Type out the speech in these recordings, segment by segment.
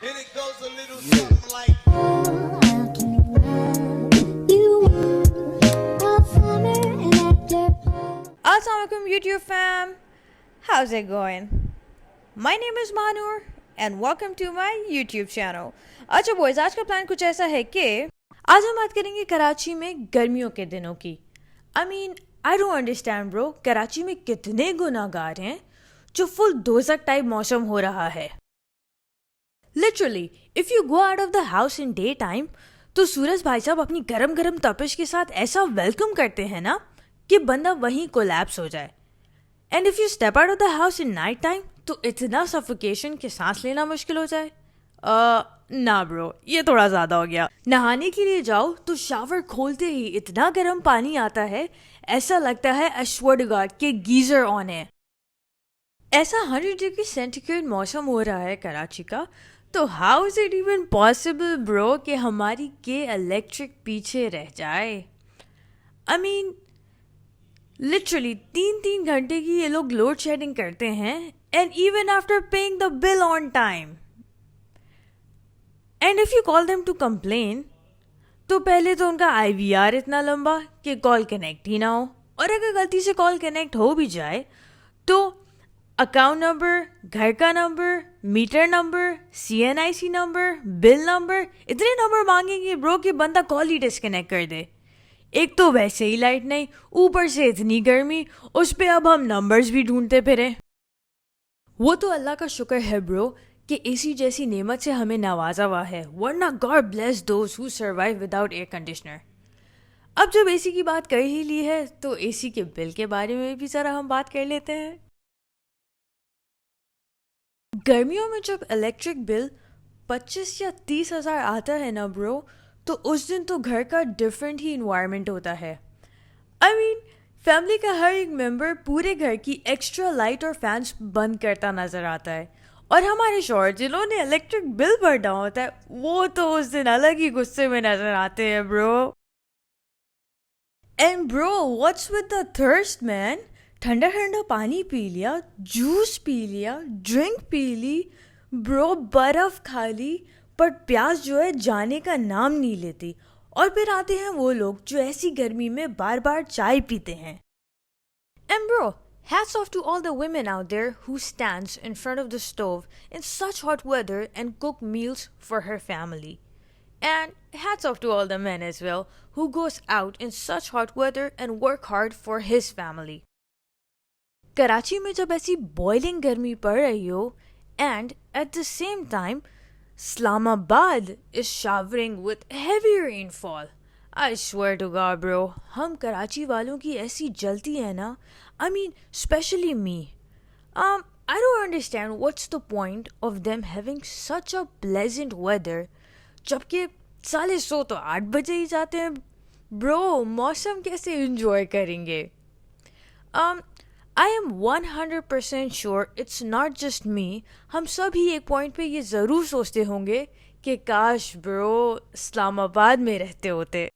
And it goes a little something like Assalamualaikum YouTube fam, how's it going? My name is Manur and welcome to my YouTube channel. अच्छा boys, आज का plan कुछ ऐसा है कि आज हम बात करेंगे कराची में गर्मियों के दिनों की. I mean, I don't understand bro, Karachi में कितने गुनाहगार हैं जो फुल दोज़ख टाइप मौसम हो रहा है. Literally, if you go out of the house in daytime, तो सूरज भाई साहब अपनी गरम गरम तपिश के साथ ऐसा वेलकम करते हैं ना कि बंदा वहीं कोलैप्स हो जाए. And if you step out of the house in night time तो इतना सफोकेशन कि सांस लेना मुश्किल हो जाए. ना ब्रो, ये थोड़ा ज़्यादा हो गया. नहाने के लिए जाओ तो शावर खोलते ही इतना गर्म पानी आता है, ऐसा लगता है आई स्वेयर टू गॉड कि गीजर ऑन है. ऐसा 100 डिग्री सेंटीग्रेड मौसम हो रहा है कराची का, तो how is it even possible bro कि हमारी के इलेक्ट्रिक पीछे रह जाए. आई मीन लिटरली 3-3 घंटे की ये लोग लोड शेडिंग करते हैं and even after paying the bill on time. And if you call them to complain तो पहले तो उनका IVR इतना लंबा कि कॉल कनेक्ट ही ना हो, और अगर गलती से कॉल कनेक्ट हो भी जाए तो अकाउंट नंबर, घर का number, meter number, CNIC number, bill number, इतने नंबर मांगेंगे ब्रो कि बंदा कॉल ही डिस्कनेक्ट कर दे. एक तो वैसे ही लाइट नहीं, ऊपर से इतनी गर्मी, उस पे अब हम नंबर्स भी ढूंढते फिरे. वो तो अल्लाह का शुक्र है ब्रो कि एसी जैसी नेमत से हमें नवाजा हुआ है, वरना God bless those who survive without air conditioner. अब जब एसी की बात कर ही ली है तो एसी के बिल के बारे में भी जरा हम बात कर लेते हैं. गर्मियों में जब इलेक्ट्रिक बिल 25 या 30 हज़ार आता है ना ब्रो, तो उस दिन तो घर का डिफरेंट ही इन्वायरमेंट होता है. आई मीन फैमिली का हर एक मेंबर पूरे घर की एक्स्ट्रा लाइट और फैंस बंद करता नजर आता है, और हमारे शौहर जिन्होंने इलेक्ट्रिक बिल भरना होता है वो तो उस दिन अलग ही गुस्से में नजर आते हैं bro. And bro what's with the thirst man. ठंडा ठंडा पानी पी लिया, जूस पी लिया, ड्रिंक पी ली ब्रो, बर्फ खा ली, पर प्यास जो है जाने का नाम नहीं लेती. और फिर आते हैं वो लोग जो ऐसी गर्मी में बार बार चाय पीते हैं. And bro, hats off to all the women out there who stands in front of the stove in such hot weather and cook meals for her family. And hats off to all the men as well who goes out in such hot weather and work hard for his family. Karachi में जब ऐसी boiling गर्मी पड़ रही हो and at the same time Islamabad is showering with heavy rainfall. I swear to God bro, हम कराची वालों की ऐसी जलती है ना. I mean, especially me. I don't understand what's the point of them having such a pleasant weather जबकि साले सो तो 8 बजे ही जाते हैं. ब्रो मौसम कैसे एंजॉय करेंगे. I am 100% sure it's not just me. हम सब ही एक पॉइंट पे ये ज़रूर सोचते होंगे कि काश ब्रो इस्लामाबाद में रहते होते.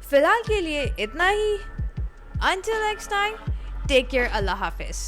फिलहाल के लिए इतना ही. Until next time, take care. Allah Hafiz.